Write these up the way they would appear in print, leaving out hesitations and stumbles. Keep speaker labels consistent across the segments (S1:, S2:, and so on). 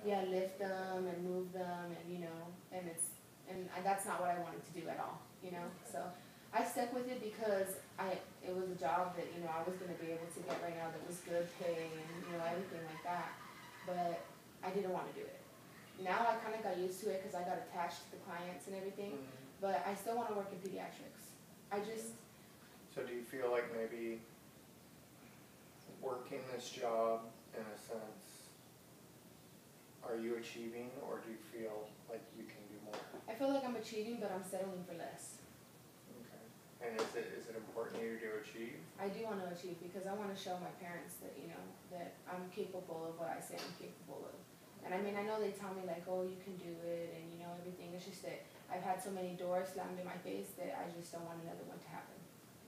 S1: Yeah, lift them and move them, and that's not what I wanted to do at all, So I stuck with it because it was a job that I was going to be able to get right now that was good pay and everything like that, but I didn't want to do it. Now I kind of got used to it because I got attached to the clients and everything, but I still want to work in pediatrics.
S2: So do you feel like maybe working this job, in a sense, are you achieving, or do you feel like you can do more?
S1: I feel like I'm achieving, but I'm settling for less.
S2: Okay. And is it important to you to achieve?
S1: I do want to achieve because I want to show my parents that, that I'm capable of what I say I'm capable of. And I mean, I know they tell me like, oh, you can do it and, everything. It's just that I've had so many doors slammed in my face that I just don't want another one to happen,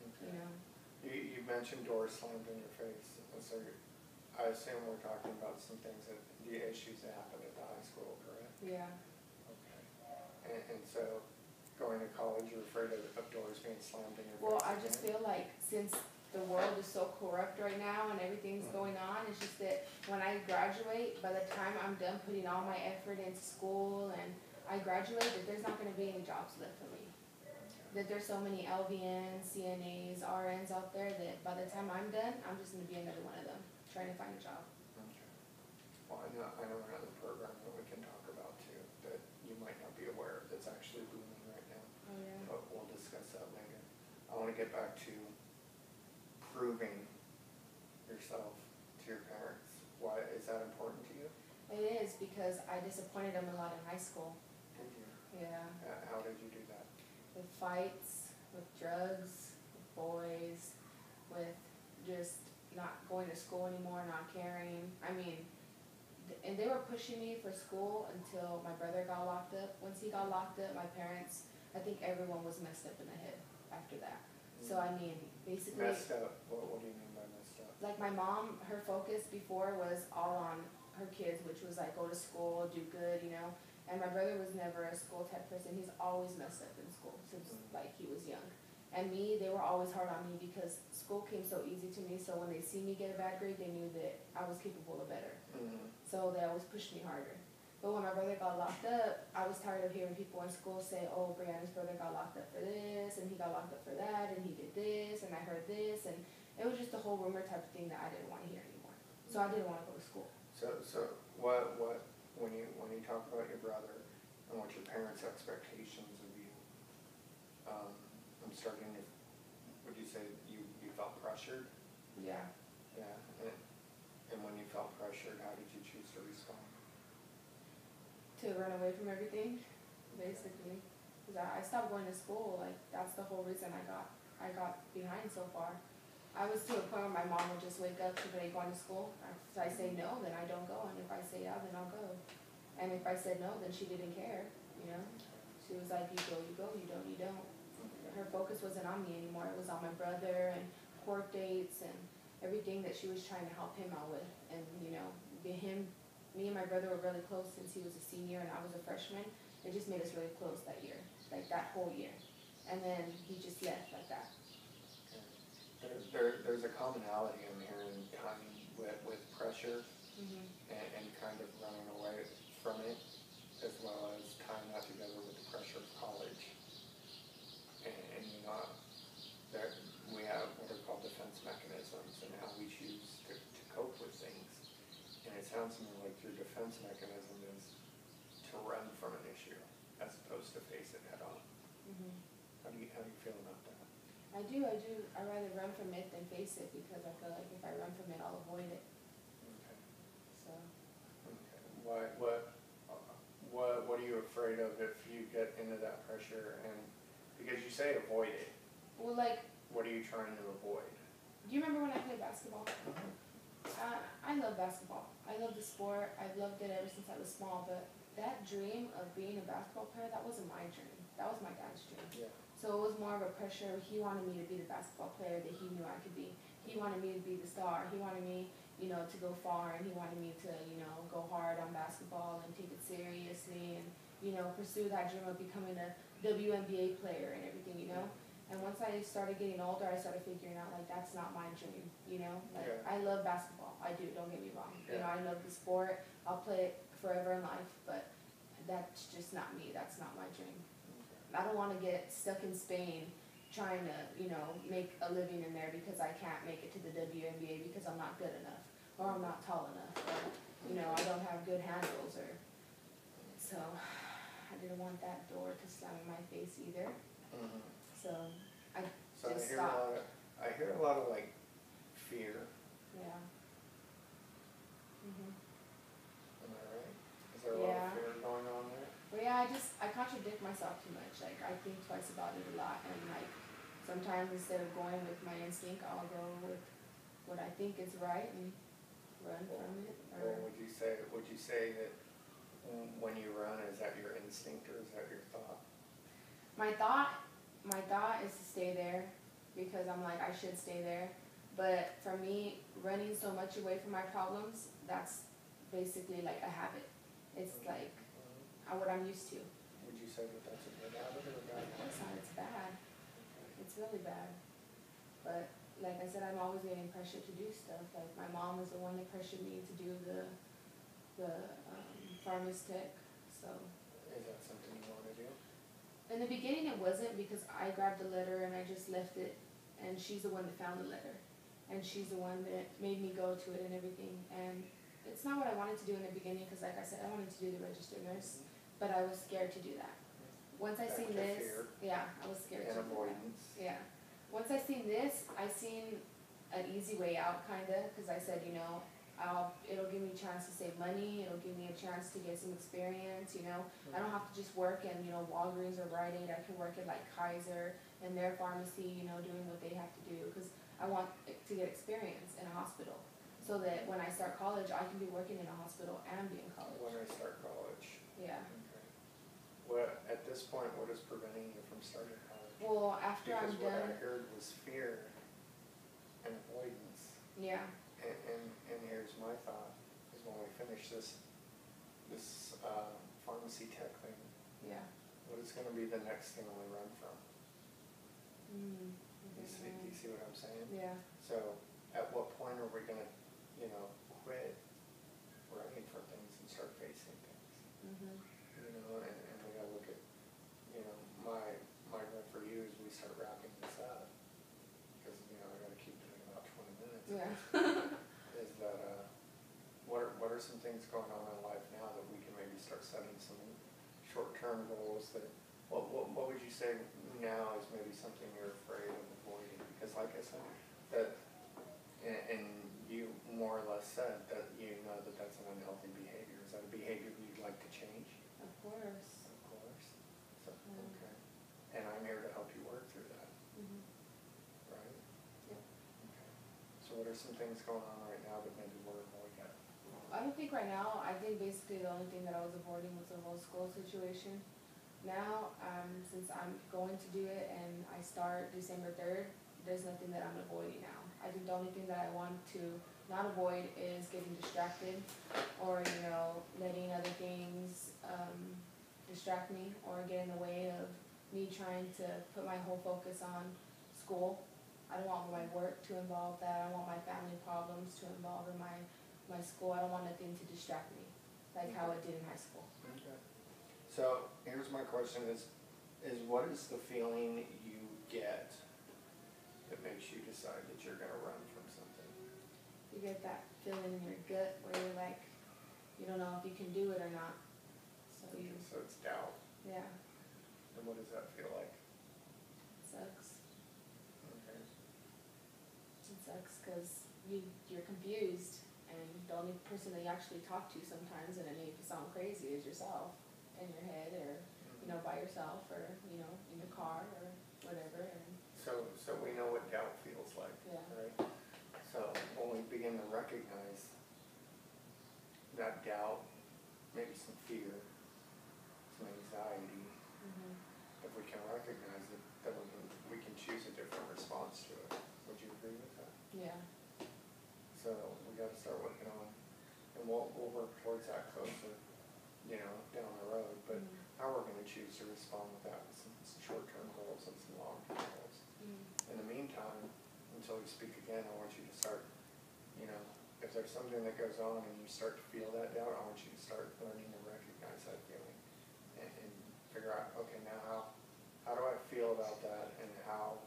S2: Okay. You mentioned doors slammed in your face. So I assume we're talking about some things the issues that happened at the high school, correct?
S1: Yeah.
S2: Okay. And so going to college, you're afraid of doors being slammed in your face?
S1: Well, I just feel like since the world is so corrupt right now and everything's going on, it's just that when I graduate, by the time I'm done putting all my effort into school and I graduate, that there's not going to be any jobs left for me. That there's so many LVNs, CNAs, RNs out there that by the time I'm done, I'm just going to be another one of them trying to find a job.
S2: Okay. Well, I know another program that we can talk about too that you might not be aware of that's actually booming right now.
S1: Oh, yeah.
S2: But we'll discuss that later. I want to get back to proving yourself to your parents. Why is that important to you?
S1: It is because I disappointed them a lot in high school.
S2: Did you?
S1: Yeah.
S2: How did you do that?
S1: With fights, with drugs, with boys, with just not going to school anymore, not caring. I mean, and they were pushing me for school until my brother got locked up. Once he got locked up, my parents, I think everyone was messed up in the head after that. So I mean, basically.
S2: Messed up? What do you mean by messed up?
S1: Like my mom, her focus before was all on her kids, which was like go to school, do good, And my brother was never a school type person. He's always messed up in school since like he was young. And me, they were always hard on me because school came so easy to me. So when they see me get a bad grade, they knew that I was capable of better. So they always pushed me harder. But when my brother got locked up, I was tired of hearing people in school say, oh, Brianna's brother got locked up for this, and he got locked up for that, and he did this, and I heard this, and it was just a whole rumor type of thing that I didn't want to hear anymore. So I didn't want to go to school.
S2: So what when you talk about your brother and what your parents' expectations of you, I'm starting to, would you say you felt pressured?
S1: Yeah.
S2: Yeah. And when you felt pressured, how did you choose to respond?
S1: To run away from everything, basically. Because I stopped going to school. Like, that's the whole reason I got behind so far. I was to a point where my mom would just wake up to be going to school. If I say no, then I don't go. And if I say yeah, then I'll go. And if I said no, then she didn't care, She was like, you go, you don't, you don't. Her focus wasn't on me anymore. It was on my brother and court dates and everything that she was trying to help him out with. And, me and my brother were really close since he was a senior and I was a freshman. It just made us really close that year, like that whole year. And then he just left like that.
S2: There's a commonality in here in time with pressure and kind of running away from it, as well as tying that together with the pressure of college. And that we have what are called defense mechanisms and how we choose to cope with things. And it sounds to me like your defense mechanism is to run from an issue as opposed to face it head on. How do you feel about that?
S1: I do. I'd rather run from it than face it because I feel like if I run from it, I'll avoid it.
S2: Okay.
S1: So.
S2: Okay. What are you afraid of if you get into that pressure? And because you say avoid it.
S1: Well, like.
S2: What are you trying to avoid?
S1: Do you remember when I played basketball? I love basketball. I love the sport. I've loved it ever since I was small. But that dream of being a basketball player, that wasn't my dream. That was my dad's dream.
S2: Yeah.
S1: So it was more of a pressure. He wanted me to be the basketball player that he knew I could be. He wanted me to be the star. He wanted me, to go far, and he wanted me to, go hard on basketball and take it seriously and, pursue that dream of becoming a WNBA player and everything, And once I started getting older, I started figuring out, like, that's not my dream, you know? Like,
S2: Yeah.
S1: I love basketball. I do, don't get me wrong. You
S2: Yeah.
S1: know, I love the sport. I'll play it forever in life, but that's just not me. That's not my dream.
S2: Okay.
S1: I don't want to get stuck in Spain trying to, you know, make a living in there because I can't make it to the WNBA because I'm not good enough, or I'm not tall enough, or, you know, I don't have good handles, or, so I didn't want that door to slam in my face either.
S2: Mm-hmm.
S1: So I
S2: So
S1: just
S2: I
S1: stopped.
S2: hear a lot of like fear.
S1: Yeah. Mhm.
S2: Am I right? Is there a lot
S1: Yeah.
S2: of fear going on there?
S1: Well, yeah, I contradict myself too much. Like, I think twice about it a lot, and like sometimes instead of going with my instinct, I'll go with what I think is right and run from it.
S2: Or
S1: Or
S2: would you say that when you run, is that your instinct or is that your thought?
S1: my thought is to stay there because I'm like, I should stay there. But for me, running so much away from my problems, that's basically like a habit. It's like what I'm used to.
S2: Would you say that that's a good habit or a bad habit?
S1: It's not, it's bad. It's really bad. But like I said, I'm always getting pressured to do stuff. Like, my mom was the one that pressured me to do the pharmacist tech. So
S2: Is that something you want to do?
S1: in the beginning it wasn't, because I grabbed the letter and I just left it, and she's the one that found the letter, and she's the one that made me go to it and everything. And it's not what I wanted to do in the beginning, because like I said, I wanted to do the registered nurse, but I was scared to do that. Once I
S2: Back
S1: seen
S2: to
S1: this,
S2: fear
S1: yeah, I was scared
S2: and
S1: to do that.
S2: avoidance.
S1: Yeah. Once I seen this, I seen an easy way out, kinda, because I said, you know, it'll give me a chance to save money, it'll give me a chance to get some experience, you know. I don't have to just work in, you know, Walgreens or Rite Aid. I can work at like Kaiser and their pharmacy, you know, doing what they have to do, because I want to get experience in a hospital, so that when I start college, I can be working in a hospital and be in college.
S2: When I start college.
S1: Yeah.
S2: Okay. What, at this point, what is preventing you from starting college?
S1: Well, after I'm
S2: Because what
S1: done,
S2: I heard was fear and avoidance.
S1: yeah,
S2: And here's my thought, is when we finish this pharmacy tech thing,
S1: yeah.
S2: what is gonna be the next thing we run from?
S1: Mm,
S2: Do you see what I'm saying?
S1: yeah.
S2: So, at what point are we gonna, you know, quit running from things and start facing things?
S1: Mhm.
S2: You know, and we gotta look at, you know, my goal for you is we start wrapping this up, because, you know, I gotta keep doing about 20 minutes.
S1: Yeah.
S2: Is that, what are some things going on in life now that we can maybe start setting some short-term goals that, what would you say now is maybe something you're afraid of avoiding? Because like I said, that, and you more or less said that you know that that's an unhealthy behavior. Is that a behavior you'd like to change?
S1: Of course.
S2: Of course. So,
S1: Yeah.
S2: okay. And I'm here to help you work through that,
S1: Mhm.
S2: right?
S1: Yep.
S2: Okay. So what are some things going on right now that maybe we're avoiding?
S1: I don't think right now. I think basically the only thing that I was avoiding was the whole school situation. Now, since I'm going to do it and I start December 3rd, there's nothing that I'm avoiding now. I think the only thing that I want to not avoid is getting distracted, or, you know, letting other things distract me or get in the way of me trying to put my whole focus on school. I don't want my work to involve that. I don't want my family problems to involve in my school. I don't want nothing to distract me, like how it did in high school.
S2: Okay. So here's my question is what is the feeling you get that makes you decide that you're gonna run from something?
S1: You get that feeling in your gut where you're like, you don't know if you can do it or not. So
S2: So it's doubt.
S1: yeah,
S2: And what does that feel like?
S1: it sucks.
S2: Okay.
S1: It sucks because you're confused, and the only person that you actually talk to sometimes, and it makes you sound crazy, is yourself in your head, or, you know, by yourself, or, you know, in the car or whatever. And
S2: So we know what doubt feels like,
S1: Yeah.
S2: right? So when we begin to recognize that doubt, maybe some fear, some anxiety, if we can recognize it, then we can choose a different response to it. Would you agree with that?
S1: yeah,
S2: So we gotta start working on, and we'll work towards that closer, you know, down the road, but how we're gonna choose to respond with that with some short-term goals and some long-term goals. In the meantime, until we speak again, I want you to start, you know, if there's something that goes on and you start to feel that doubt, I want you to start learning to recognize that feeling and figure out, okay, now how do I feel about that, and how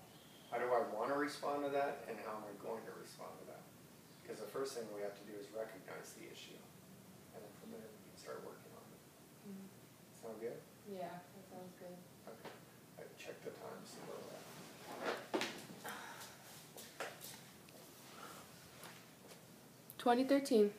S2: do I want to respond to that, and how am I going to respond to that? Because the first thing we have to do is recognize the issue, and then from there we can start working on it. Sound good?
S1: Yeah, that sounds good.
S2: Okay. I checked the time, see where we're at.
S1: 2013.